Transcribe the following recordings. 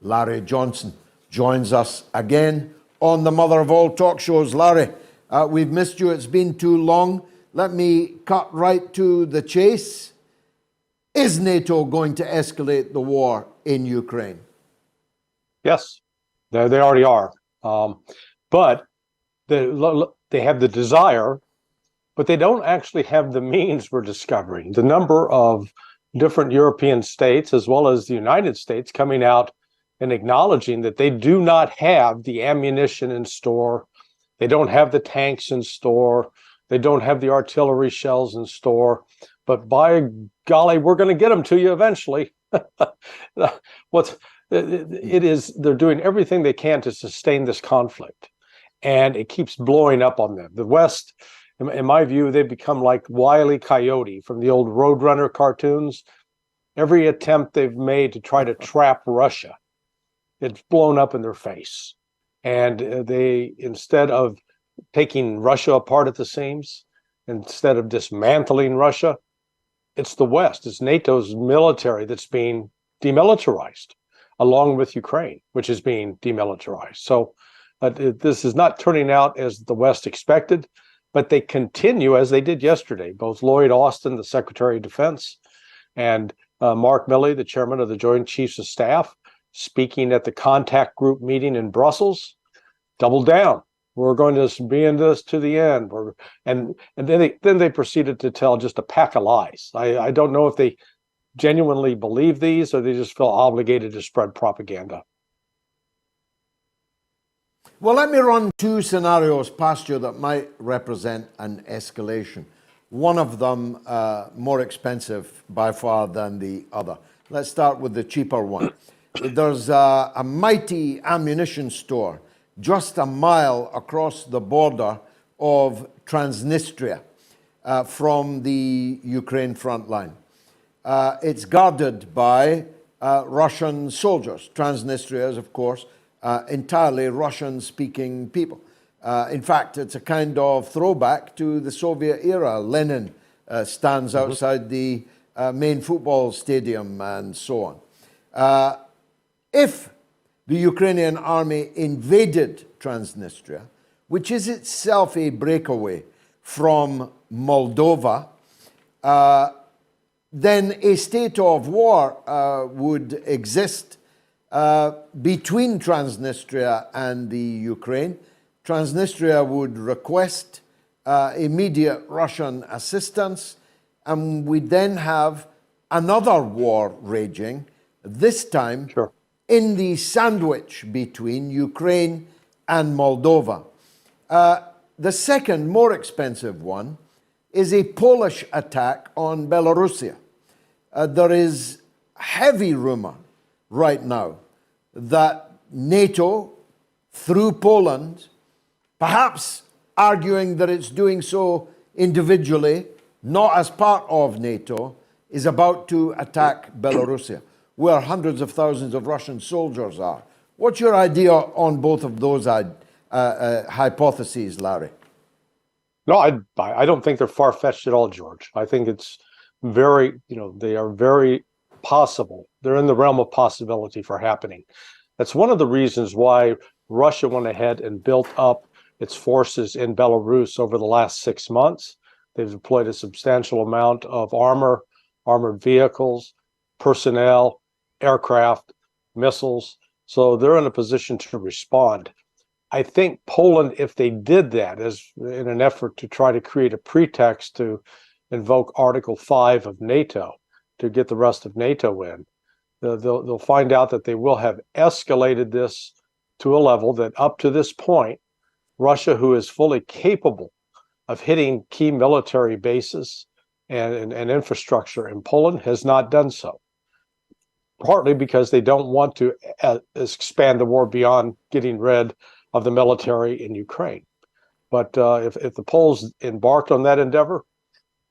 Larry Johnson joins us again on the mother of all talk shows. Larry, we've missed you. It's been too long. Let me cut right to the chase. Is NATO going to escalate the war in Ukraine? Yes, they already are. But they have the desire, but they don't actually have the means we're discovering. The number of different European states, as well as the United States, coming out and acknowledging that they do not have the ammunition in store, they don't have the tanks in store, they don't have the artillery shells in store, but by golly, we're going to get them to you eventually. They're doing everything they can to sustain this conflict, and it keeps blowing up on them. The West, in my view, they've become like Wile E. Coyote from the old Roadrunner cartoons. Every attempt they've made to try to trap Russia, it's blown up in their face. And they, instead of taking Russia apart at the seams, instead of dismantling Russia, it's the West, it's NATO's military that's being demilitarized, along with Ukraine, which is being demilitarized. So this is not turning out as the West expected, but they continue as they did yesterday. Both Lloyd Austin, the Secretary of Defense, and Mark Milley, the chairman of the Joint Chiefs of Staff, speaking at the contact group meeting in Brussels, doubled down. We're going to be in this to the end. And then they proceeded to tell just a pack of lies. I don't know if they genuinely believe these or they just feel obligated to spread propaganda. Well, let me run two scenarios past you that might represent an escalation. One of them more expensive by far than the other. Let's start with the cheaper one. There's a mighty ammunition store just a mile across the border of Transnistria from the Ukraine front line. It's guarded by Russian soldiers. Transnistria is, of course, entirely Russian-speaking people. In fact, it's a kind of throwback to the Soviet era. Lenin stands outside the main football stadium and so on. If the Ukrainian army invaded Transnistria, which is itself a breakaway from Moldova, then a state of war would exist between Transnistria and the Ukraine. Transnistria would request immediate Russian assistance, and we then have another war raging, this time in the sandwich between Ukraine and Moldova. The second, more expensive one, is a Polish attack on Belarusia. There is heavy rumor right now that NATO, through Poland, perhaps arguing that it's doing so individually, not as part of NATO, is about to attack Belarusia, where hundreds of thousands of Russian soldiers are. What's your idea on both of those hypotheses, Larry? No, I don't think they're far-fetched at all, George. I think it's very, they are very possible. They're in the realm of possibility for happening. That's one of the reasons why Russia went ahead and built up its forces in Belarus over the last 6 months. They've deployed a substantial amount of armor, armored vehicles, personnel, aircraft, missiles. So they're in a position to respond. I think Poland, if they did that as in an effort to try to create a pretext to invoke Article 5 of NATO to get the rest of NATO in, they'll find out that they will have escalated this to a level that up to this point, Russia, who is fully capable of hitting key military bases and infrastructure in Poland, has not done so. Partly because they don't want to expand the war beyond getting rid of the military in Ukraine. But if the Poles embarked on that endeavor,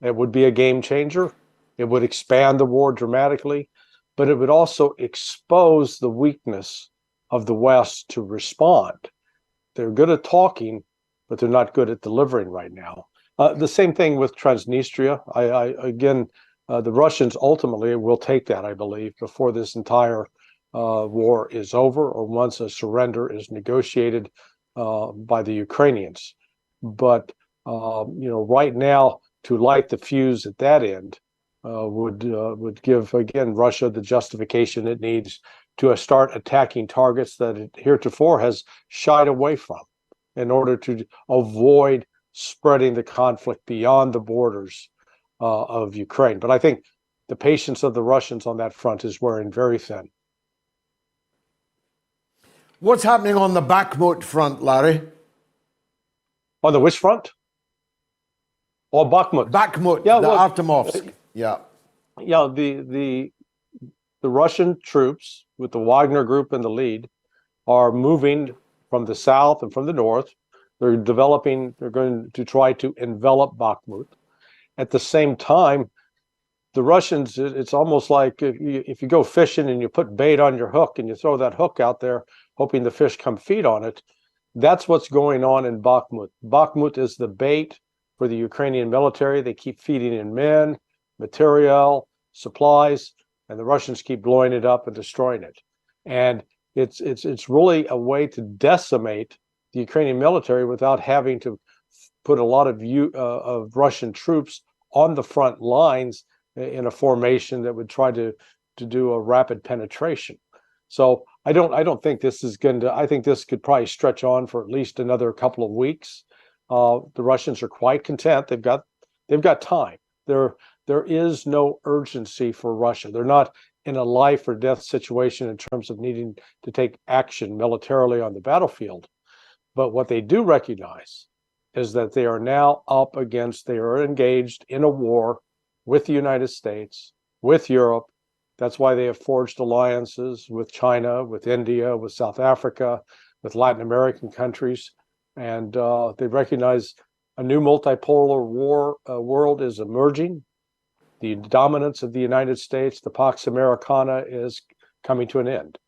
it would be a game changer. It would expand the war dramatically, but it would also expose the weakness of the West to respond. They're good at talking, but they're not good at delivering right now. The same thing with Transnistria. Again, the Russians ultimately will take that, I believe, before this entire war is over or once a surrender is negotiated by the Ukrainians. But right now, to light the fuse at that end would give again Russia the justification it needs to start attacking targets that it heretofore has shied away from, in order to avoid spreading the conflict beyond the borders of Ukraine. But I think the patience of the Russians on that front is wearing very thin. What's happening on the Bakhmut front, Larry? On the which front? Or Bakhmut? Bakhmut, yeah, the well, Artemovsk. Yeah. Yeah, the Russian troops with the Wagner group in the lead are moving from the south and from the north. They're going to try to envelop Bakhmut. At the same time, the Russians, it's almost like if you go fishing and you put bait on your hook and you throw that hook out there, hoping the fish come feed on it. That's what's going on in Bakhmut. Bakhmut is the bait for the Ukrainian military. They keep feeding in men, material, supplies, and the Russians keep blowing it up and destroying it. And it's really a way to decimate the Ukrainian military without having to put a lot of Russian troops on the front lines in a formation that would try to do a rapid penetration. So I don't think this is going to. I think this could probably stretch on for at least another couple of weeks. The Russians are quite content. They've got time. There is no urgency for Russia. They're not in a life or death situation in terms of needing to take action militarily on the battlefield. But what they do recognize is that they are now they are engaged in a war with the United States, with Europe. That's why they have forged alliances with China, with India, with South Africa, with Latin American countries. And they recognize a new multipolar world is emerging. The dominance of the United States, the Pax Americana, is coming to an end.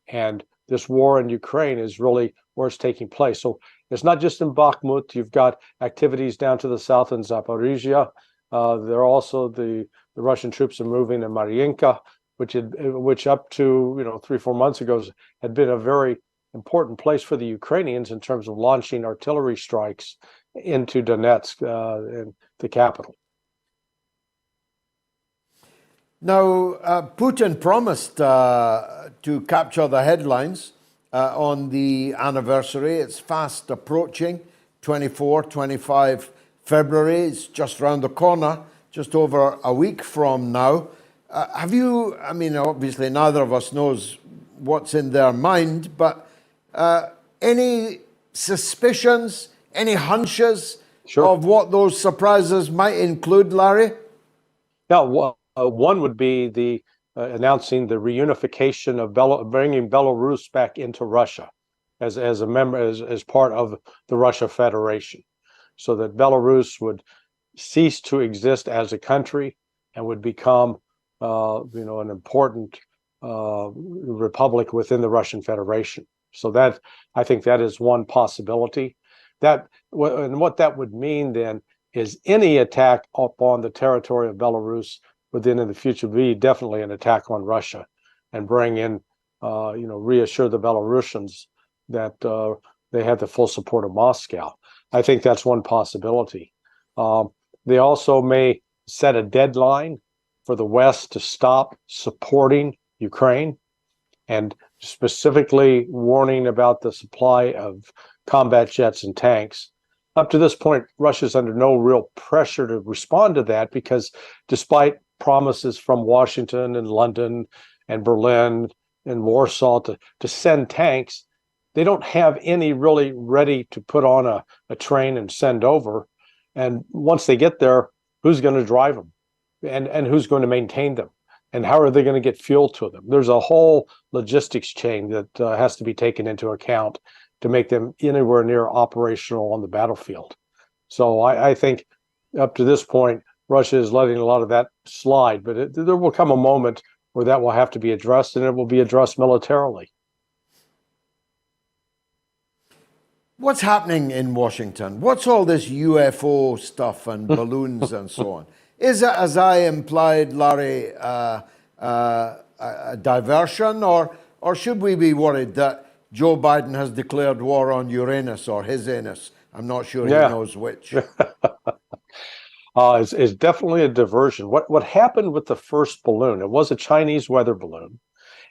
And this war in Ukraine is really where it's taking place. So it's not just in Bakhmut. You've got activities down to the south in Zaporizhia. There are also the Russian troops are moving in Mariinka, which up to 3-4 months ago had been a very important place for the Ukrainians in terms of launching artillery strikes into Donetsk, and the capital. Now, Putin promised to capture the headlines on the anniversary. It's fast approaching, 24, 25 February. It's just around the corner, just over a week from now. Obviously neither of us knows what's in their mind, but any suspicions, any hunches of what those surprises might include, Larry? Yeah, one would be the announcing the reunification of bringing Belarus back into Russia as a member, as part of the Russia Federation, so that Belarus would cease to exist as a country and would become an important republic within the Russian Federation. So that, I think, that is one possibility. And what that would mean then is any attack upon the territory of Belarus would then in the future be definitely an attack on Russia, and bring in, reassure the Belarusians that they have the full support of Moscow. I think that's one possibility. They also may set a deadline for the West to stop supporting Ukraine, and specifically warning about the supply of combat jets and tanks. Up to this point, Russia's under no real pressure to respond to that, because despite promises from Washington and London and Berlin and Warsaw to send tanks, they don't have any really ready to put on a train and send over. And once they get there, who's going to drive them? And who's going to maintain them? And how are they going to get fuel to them? There's a whole logistics chain that has to be taken into account to make them anywhere near operational on the battlefield. So I think up to this point, Russia is letting a lot of that slide, but there will come a moment where that will have to be addressed, and it will be addressed militarily. What's happening in Washington? What's all this UFO stuff and balloons and so on? Is it, as I implied, Larry, a diversion, or Or should we be worried that Joe Biden has declared war on Uranus or his anus? I'm not sure he Yeah. knows which. It's definitely a diversion. What happened with the first balloon? It was a Chinese weather balloon.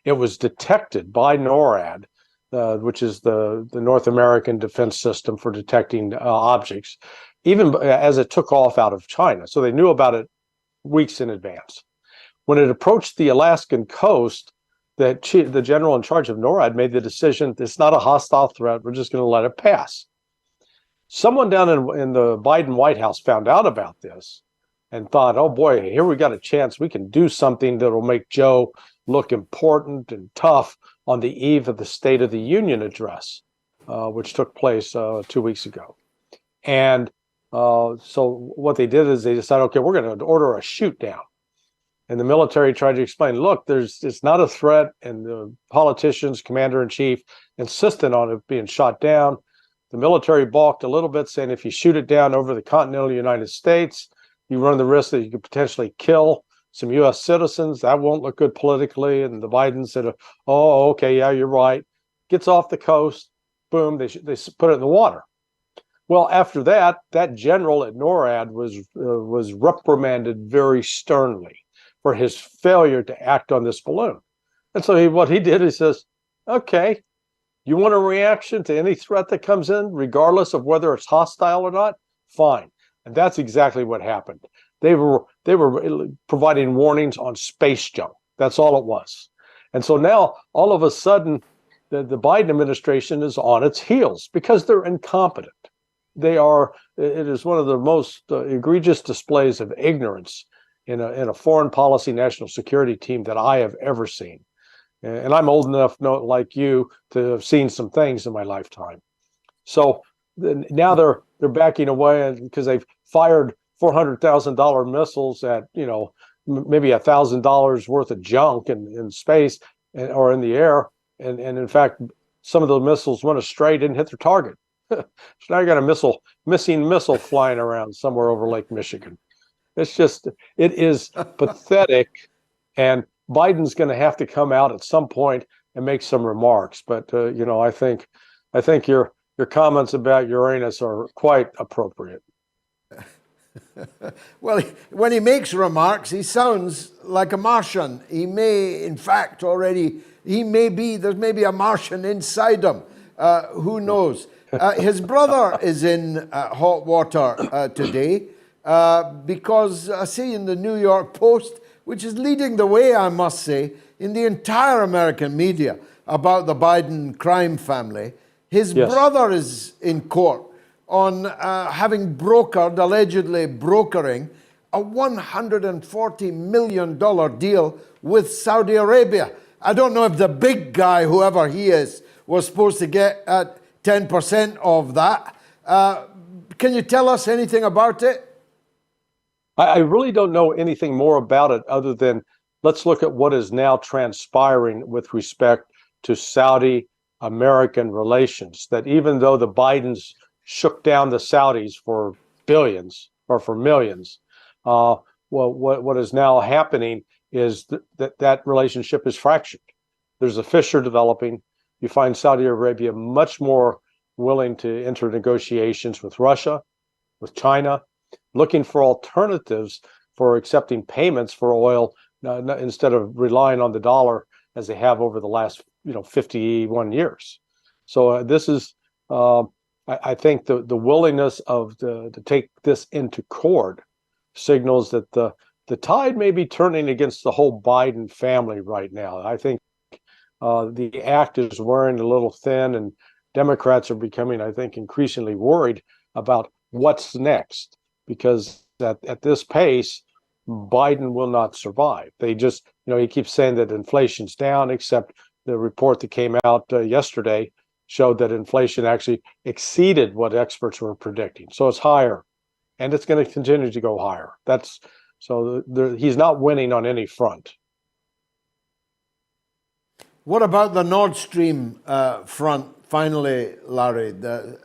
It was detected by NORAD, which is the North American defense system for detecting objects, even as it took off out of China. So they knew about it weeks in advance. When it approached the Alaskan coast, the general in charge of NORAD made the decision, it's not a hostile threat, we're just going to let it pass. Someone down in the Biden White House found out about this and thought, oh boy, here we got a chance. We can do something that will make Joe look important and tough on the eve of the State of the Union address, which took place 2 weeks ago. And so what they did is they decided, okay, we're going to order a shoot down. And the military tried to explain, look, it's not a threat. And the politicians, commander in chief, insisted on it being shot down. The military balked a little bit, saying if you shoot it down over the continental United States, you run the risk that you could potentially kill some U.S. citizens. That won't look good politically. And the Biden said, oh, okay, yeah, you're right. Gets off the coast. Boom, they put it in the water. Well, after that, that general at NORAD was reprimanded very sternly for his failure to act on this balloon. And so what he did, he says, okay, you want a reaction to any threat that comes in, regardless of whether it's hostile or not? Fine. And that's exactly what happened. They were providing warnings on space junk. That's all it was. And so now, all of a sudden, the Biden administration is on its heels because they're incompetent. It is one of the most egregious displays of ignorance in a foreign policy national security team that I have ever seen. And I'm old enough, like you, to have seen some things in my lifetime. So now they're backing away because they've fired $400,000 missiles at maybe $1,000 worth of junk in space or in the air, and in fact some of the missiles went astray, didn't hit their target. So now you got a missing missile flying around somewhere over Lake Michigan. It is pathetic, and Biden's going to have to come out at some point and make some remarks. But I think your comments about Uranus are quite appropriate. Well, when he makes remarks, he sounds like a Martian. He may, in fact, there's maybe a Martian inside him. Who knows? His brother is in hot water today because I see in the New York Post, which is leading the way, I must say, in the entire American media about the Biden crime family. His brother is in court on having allegedly brokering a $140 million deal with Saudi Arabia. I don't know if the big guy, whoever he is, was supposed to get 10% of that. Can you tell us anything about it? I really don't know anything more about it other than let's look at what is now transpiring with respect to Saudi-American relations. That even though the Bidens shook down the Saudis for billions or for millions, what is now happening is that relationship is fractured. There's a fissure developing. You find Saudi Arabia much more willing to enter negotiations with Russia, with China, looking for alternatives for accepting payments for oil instead of relying on the dollar as they have over the last 51 years. So this is, I think, the willingness to take this into court signals that the tide may be turning against the whole Biden family right now. I think the act is wearing a little thin, and Democrats are becoming, I think, increasingly worried about what's next, because at this pace, Biden will not survive. They just, he keeps saying that inflation's down, except the report that came out yesterday showed that inflation actually exceeded what experts were predicting. So it's higher, and it's going to continue to go higher. He's not winning on any front. What about the Nord Stream front, finally, Larry?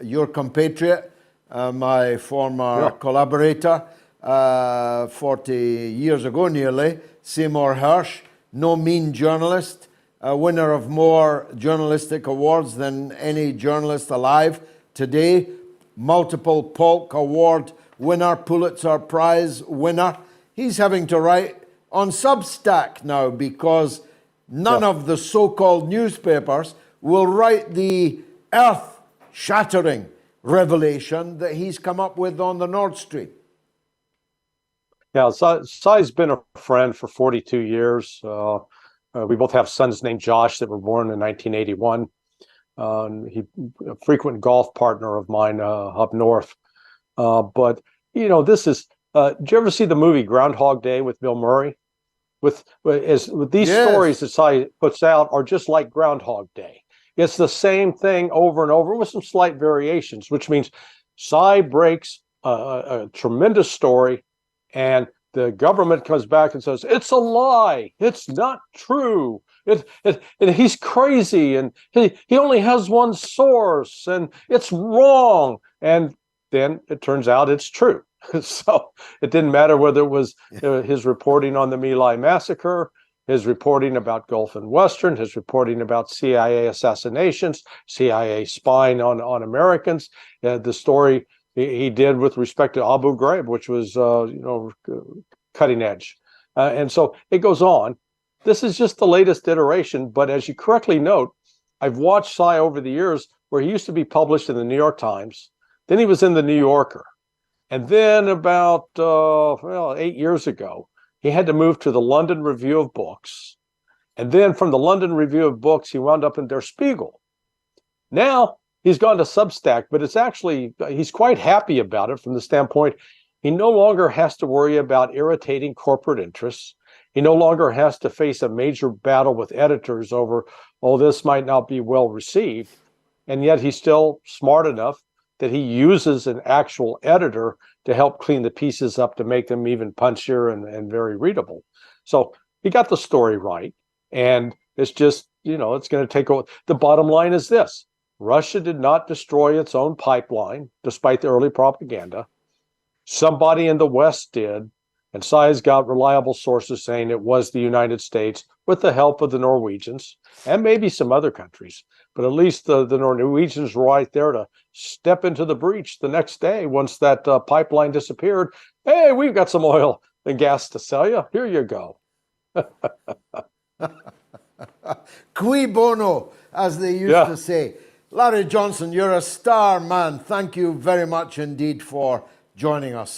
Your compatriot, my former collaborator, 40 years ago nearly, Seymour Hersh, no mean journalist, a winner of more journalistic awards than any journalist alive today, multiple Polk Award winner, Pulitzer Prize winner. He's having to write on Substack now because none of the so-called newspapers will write the earth-shattering revelation that he's come up with on the Nord Stream. Yeah, Cy's been a friend for 42 years. We both have sons named Josh that were born in 1981. He a frequent golf partner of mine up north. But this is. Did you ever see the movie Groundhog Day with Bill Murray? With these stories that Cy puts out are just like Groundhog Day. It's the same thing over and over with some slight variations, which means Cy breaks a tremendous story, and the government comes back and says, it's a lie. It's not true. And he's crazy, and he only has one source, and it's wrong. And then it turns out it's true. So it didn't matter whether it was his reporting on the My Lai massacre, his reporting about Gulf and Western, his reporting about CIA assassinations, CIA spying on Americans, the story he did with respect to Abu Ghraib, which was cutting edge. And so it goes on. This is just the latest iteration, but as you correctly note, I've watched Cy over the years where he used to be published in the New York Times, then he was in the New Yorker. And then about 8 years ago, he had to move to the London Review of Books. And then from the London Review of Books, he wound up in Der Spiegel. Now he's gone to Substack, but it's actually, he's quite happy about it from the standpoint he no longer has to worry about irritating corporate interests. He no longer has to face a major battle with editors over, this might not be well received. And yet he's still smart enough that he uses an actual editor to help clean the pieces up to make them even punchier and very readable. So he got the story right. And it's just, it's going to take over. The bottom line is this: Russia did not destroy its own pipeline, despite the early propaganda. Somebody in the West did. And Cy's got reliable sources saying it was the United States with the help of the Norwegians and maybe some other countries. But at least the Norwegians were right there to step into the breach the next day once that pipeline disappeared. Hey, we've got some oil and gas to sell you. Here you go. Cui bono, as they used to say. Larry Johnson, you're a star, man. Thank you very much indeed for joining us.